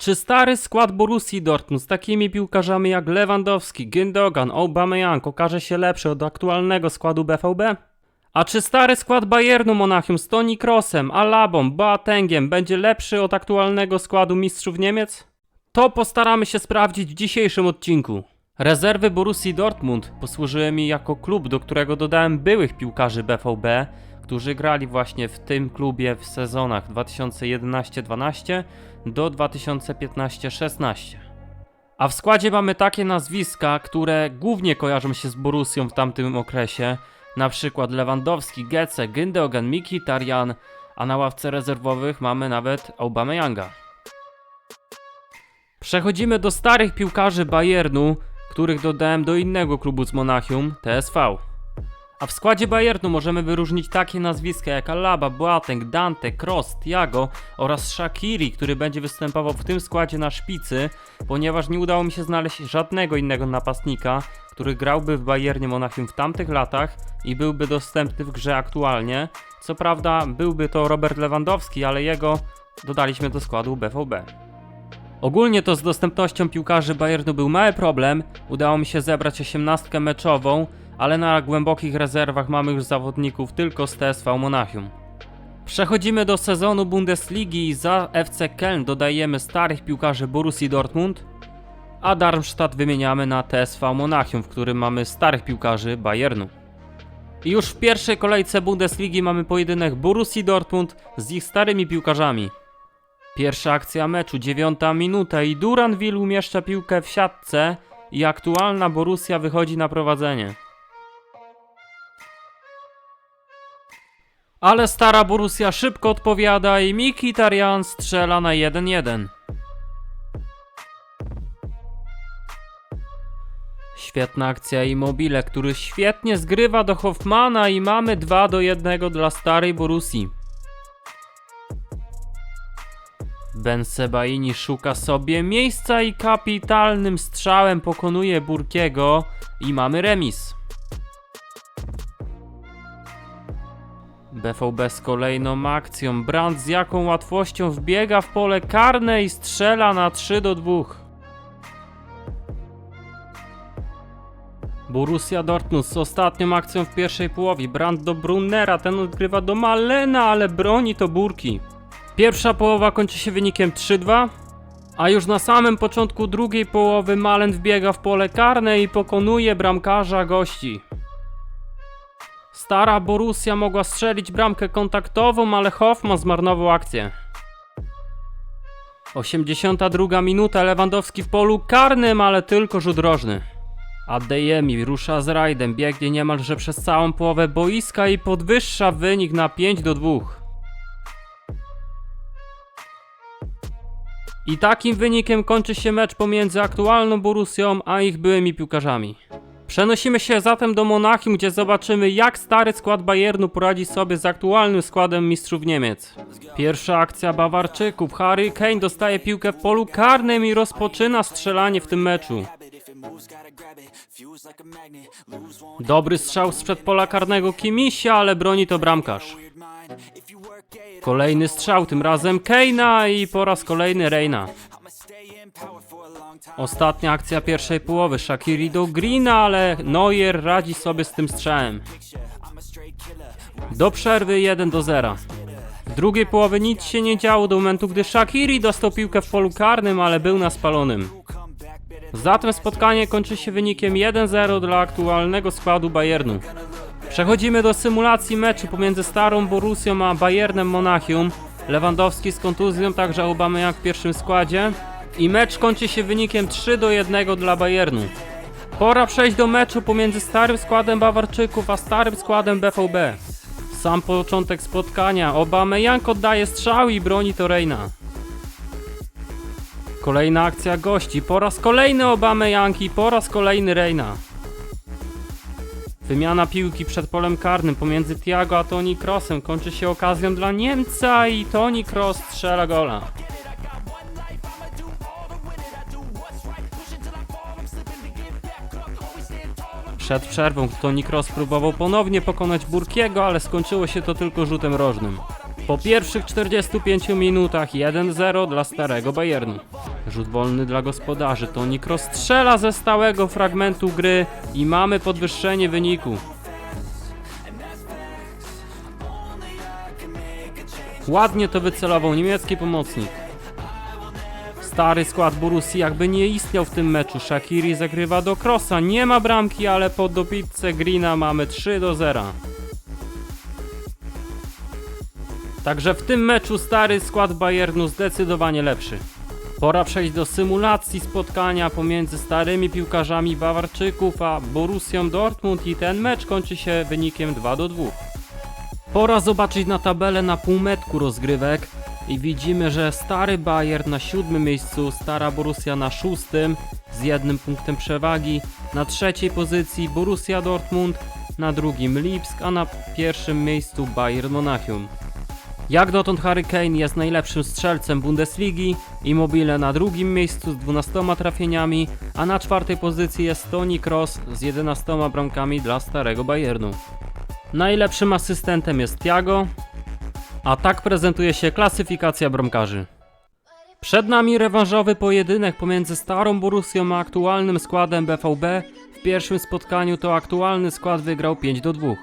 Czy stary skład Borussii Dortmund z takimi piłkarzami jak Lewandowski, Gündogan, Aubameyang okaże się lepszy od aktualnego składu BVB? A czy stary skład Bayernu Monachium z Toni Kroosem, Alabą, Boatengiem będzie lepszy od aktualnego składu mistrzów Niemiec? To postaramy się sprawdzić w dzisiejszym odcinku. Rezerwy Borussii Dortmund posłużyły mi jako klub, do którego dodałem byłych piłkarzy BVB, którzy grali właśnie w tym klubie w sezonach 2011-12 do 2015-16. A w składzie mamy takie nazwiska, które głównie kojarzą się z Borussią w tamtym okresie, na przykład Lewandowski, Götze, Gündogan, Mkhitaryan, a na ławce rezerwowych mamy nawet Aubameyanga. Przechodzimy do starych piłkarzy Bayernu, których dodałem do innego klubu z Monachium, TSV. A w składzie Bayernu możemy wyróżnić takie nazwiska jak Alaba, Boateng, Dante, Kroos, Thiago oraz Shaqiri, który będzie występował w tym składzie na szpicy, ponieważ nie udało mi się znaleźć żadnego innego napastnika, który grałby w Bayernie Monachium w tamtych latach i byłby dostępny w grze aktualnie. Co prawda byłby to Robert Lewandowski, ale jego dodaliśmy do składu BVB. Ogólnie to z dostępnością piłkarzy Bayernu był mały problem, udało mi się zebrać 18 meczową, ale na głębokich rezerwach mamy już zawodników tylko z TSV Monachium. Przechodzimy do sezonu Bundesligi i za FC Köln dodajemy starych piłkarzy Borussii Dortmund, a Darmstadt wymieniamy na TSV Monachium, w którym mamy starych piłkarzy Bayernu. I już w pierwszej kolejce Bundesligi mamy pojedynek Borussii Dortmund z ich starymi piłkarzami. Pierwsza akcja meczu, 9 minuta i Duranville umieszcza piłkę w siatce i aktualna Borussia wychodzi na prowadzenie. Ale stara Borussia szybko odpowiada i Mkhitaryan strzela na 1-1. Świetna akcja Immobile, który świetnie zgrywa do Hoffmana i mamy 2-1 dla starej Borussii. Ben Sebaini szuka sobie miejsca i kapitalnym strzałem pokonuje Burkiego i mamy remis. BVB z kolejną akcją. Brandt z jaką łatwością wbiega w pole karne i strzela na 3-2. Borussia Dortmund z ostatnią akcją w pierwszej połowie. Brandt do Brunnera, ten odgrywa do Malena, ale broni to Burki. Pierwsza połowa kończy się wynikiem 3-2, a już na samym początku drugiej połowy Malen wbiega w pole karne i pokonuje bramkarza gości. Stara Borussia mogła strzelić bramkę kontaktową, ale Hoffman zmarnował akcję. 82 minuta, Lewandowski w polu karnym, ale tylko rzut rożny. Adeyemi rusza z rajdem, biegnie niemalże przez całą połowę boiska i podwyższa wynik na 5-2. I takim wynikiem kończy się mecz pomiędzy aktualną Borussią a ich byłymi piłkarzami. Przenosimy się zatem do Monachium, gdzie zobaczymy, jak stary skład Bayernu poradzi sobie z aktualnym składem mistrzów Niemiec. Pierwsza akcja Bawarczyków. Harry Kane dostaje piłkę w polu karnym i rozpoczyna strzelanie w tym meczu. Dobry strzał sprzed pola karnego Kimisia, ale broni to bramkarz. Kolejny strzał, tym razem Kane'a i po raz kolejny Reina. Ostatnia akcja pierwszej połowy. Shaqiri do Greena, ale Neuer radzi sobie z tym strzałem. Do przerwy 1-0. W drugiej połowie nic się nie działo do momentu, gdy Shaqiri dostał piłkę w polu karnym, ale był na spalonym. Zatem spotkanie kończy się wynikiem 1-0 dla aktualnego składu Bayernu. Przechodzimy do symulacji meczu pomiędzy starą Borussią a Bayernem Monachium. Lewandowski z kontuzją, także Aubameyang w pierwszym składzie. I mecz kończy się wynikiem 3-1 dla Bayernu. Pora przejść do meczu pomiędzy starym składem Bawarczyków a starym składem BVB. Sam początek spotkania. Aubameyang oddaje strzał i broni to Reina. Kolejna akcja gości. Po raz kolejny Aubameyang i po raz kolejny Reina. Wymiana piłki przed polem karnym pomiędzy Thiago a Toni Kroosem kończy się okazją dla Niemca i Toni Kroos strzela gola. Przed przerwą Toni Kroos próbował ponownie pokonać Burkiego, ale skończyło się to tylko rzutem rożnym. Po pierwszych 45 minutach 1-0 dla starego Bayernu. Rzut wolny dla gospodarzy. Toni Kroos strzela ze stałego fragmentu gry i mamy podwyższenie wyniku. Ładnie to wycelował niemiecki pomocnik. Stary skład Borussii jakby nie istniał w tym meczu. Shaqiri zagrywa do Kroosa. Nie ma bramki, ale po dobitce Greena mamy 3-0. Także w tym meczu stary skład Bayernu zdecydowanie lepszy. Pora przejść do symulacji spotkania pomiędzy starymi piłkarzami Bawarczyków a Borussią Dortmund i ten mecz kończy się wynikiem 2-2. Pora zobaczyć na tabelę na półmetku rozgrywek i widzimy, że stary Bayern na 7. miejscu, stara Borussia na 6. z 1 punktem przewagi, na 3. pozycji Borussia Dortmund, na 2. Lipsk, a na 1. miejscu Bayern Monachium. Jak dotąd Harry Kane jest najlepszym strzelcem Bundesligi, Immobile na 2. miejscu z 12 trafieniami, a na 4. pozycji jest Toni Kroos z 11 bramkami dla starego Bayernu. Najlepszym asystentem jest Thiago, a tak prezentuje się klasyfikacja bramkarzy. Przed nami rewanżowy pojedynek pomiędzy starą Borussią a aktualnym składem BVB. W pierwszym spotkaniu to aktualny skład wygrał 5-2.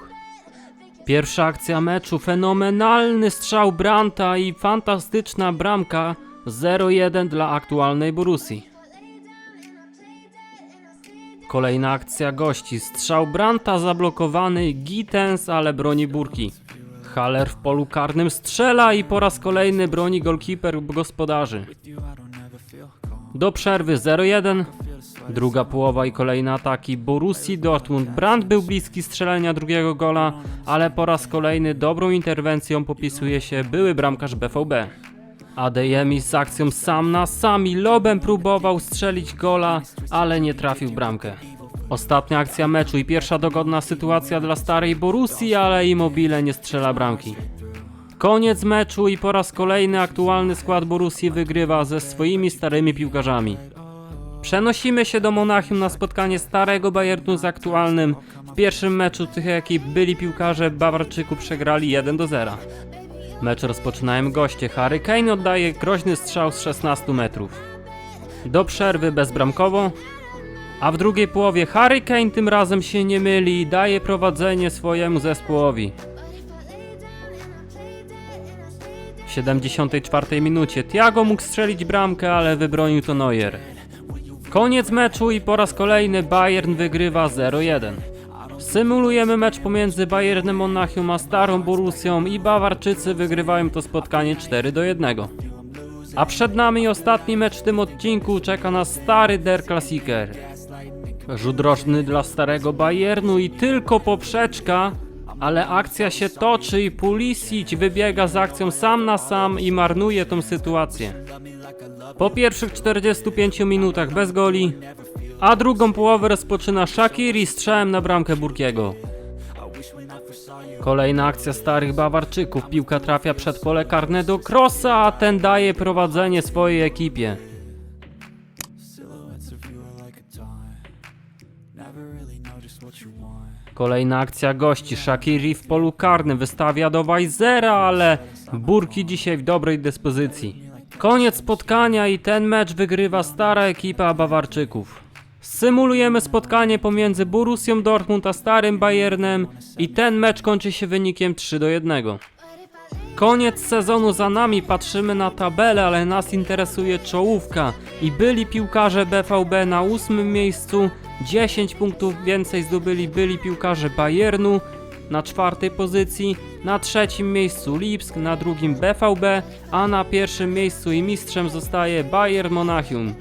Pierwsza akcja meczu, fenomenalny strzał Brandta i fantastyczna bramka, 0-1 dla aktualnej Borussii. Kolejna akcja gości, strzał Brandta zablokowany, Gittens, ale broni Burki. Haller w polu karnym strzela i po raz kolejny broni golkiper gospodarzy. Do przerwy 0-1. Druga połowa i kolejne ataki Borussii Dortmund. Brandt był bliski strzelenia drugiego gola, ale po raz kolejny dobrą interwencją popisuje się były bramkarz BVB. Adeyemi z akcją sam na sam i lobem próbował strzelić gola, ale nie trafił w bramkę. Ostatnia akcja meczu i pierwsza dogodna sytuacja dla starej Borussii, ale Immobile nie strzela bramki. Koniec meczu i po raz kolejny aktualny skład Borussii wygrywa ze swoimi starymi piłkarzami. Przenosimy się do Monachium na spotkanie starego Bayernu z aktualnym. W pierwszym meczu tych ekip byli piłkarze Bawarczyków przegrali 1-0. Mecz rozpoczynają goście. Harry Kane oddaje groźny strzał z 16 metrów. Do przerwy bezbramkowo. A w drugiej połowie Harry Kane tym razem się nie myli i daje prowadzenie swojemu zespołowi. W 74 minucie Thiago mógł strzelić bramkę, ale wybronił to Neuer. Koniec meczu i po raz kolejny Bayern wygrywa 0-1. Symulujemy mecz pomiędzy Bayernem Monachium a starą Borussią i Bawarczycy wygrywają to spotkanie 4-1. A przed nami ostatni mecz w tym odcinku, czeka nas stary Der Klassiker. Rzut rożny dla starego Bayernu i tylko poprzeczka, ale akcja się toczy i Pulisic wybiega z akcją sam na sam i marnuje tą sytuację. Po pierwszych 45 minutach bez goli, a drugą połowę rozpoczyna Shaqiri strzałem na bramkę Burkiego. Kolejna akcja starych Bawarczyków, piłka trafia przed pole karne do Kroosa, a ten daje prowadzenie swojej ekipie. Kolejna akcja gości, Shaqiri w polu karnym wystawia do Weissera, ale Burki dzisiaj w dobrej dyspozycji. Koniec spotkania i ten mecz wygrywa stara ekipa Bawarczyków. Symulujemy spotkanie pomiędzy Borussią Dortmund a starym Bayernem i ten mecz kończy się wynikiem 3-1. Koniec sezonu za nami, patrzymy na tabelę, ale nas interesuje czołówka i byli piłkarze BVB na 8. miejscu, 10 punktów więcej zdobyli byli piłkarze Bayernu na 4. pozycji, na 3. miejscu Lipsk, na 2. BVB, a na 1. miejscu i mistrzem zostaje Bayern Monachium.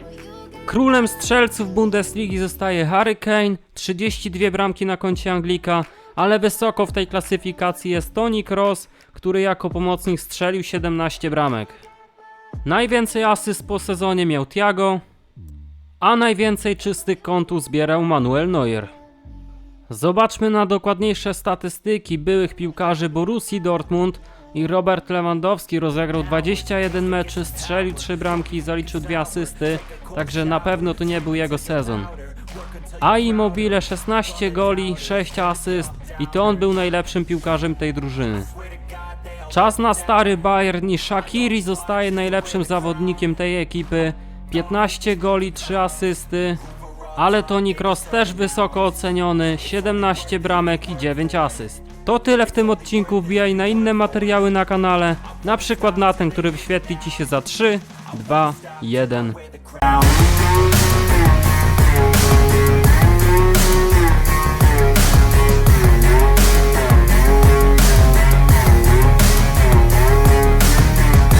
Królem strzelców Bundesligi zostaje Harry Kane, 32 bramki na koncie Anglika, ale wysoko w tej klasyfikacji jest Toni Kroos, który jako pomocnik strzelił 17 bramek. Najwięcej asyst po sezonie miał Thiago, a najwięcej czystych kątów zbierał Manuel Neuer. Zobaczmy na dokładniejsze statystyki byłych piłkarzy Borussii Dortmund. I Robert Lewandowski rozegrał 21 meczy, strzelił 3 bramki i zaliczył 2 asysty, także na pewno to nie był jego sezon. A Immobile 16 goli, 6 asyst i to on był najlepszym piłkarzem tej drużyny. Czas na stary Bayern i Shaqiri zostaje najlepszym zawodnikiem tej ekipy. 15 goli, 3 asysty, ale Toni Kroos też wysoko oceniony, 17 bramek i 9 asyst. To tyle w tym odcinku, wbijaj na inne materiały na kanale, na przykład na ten, który wyświetli Ci się za 3, 2, 1.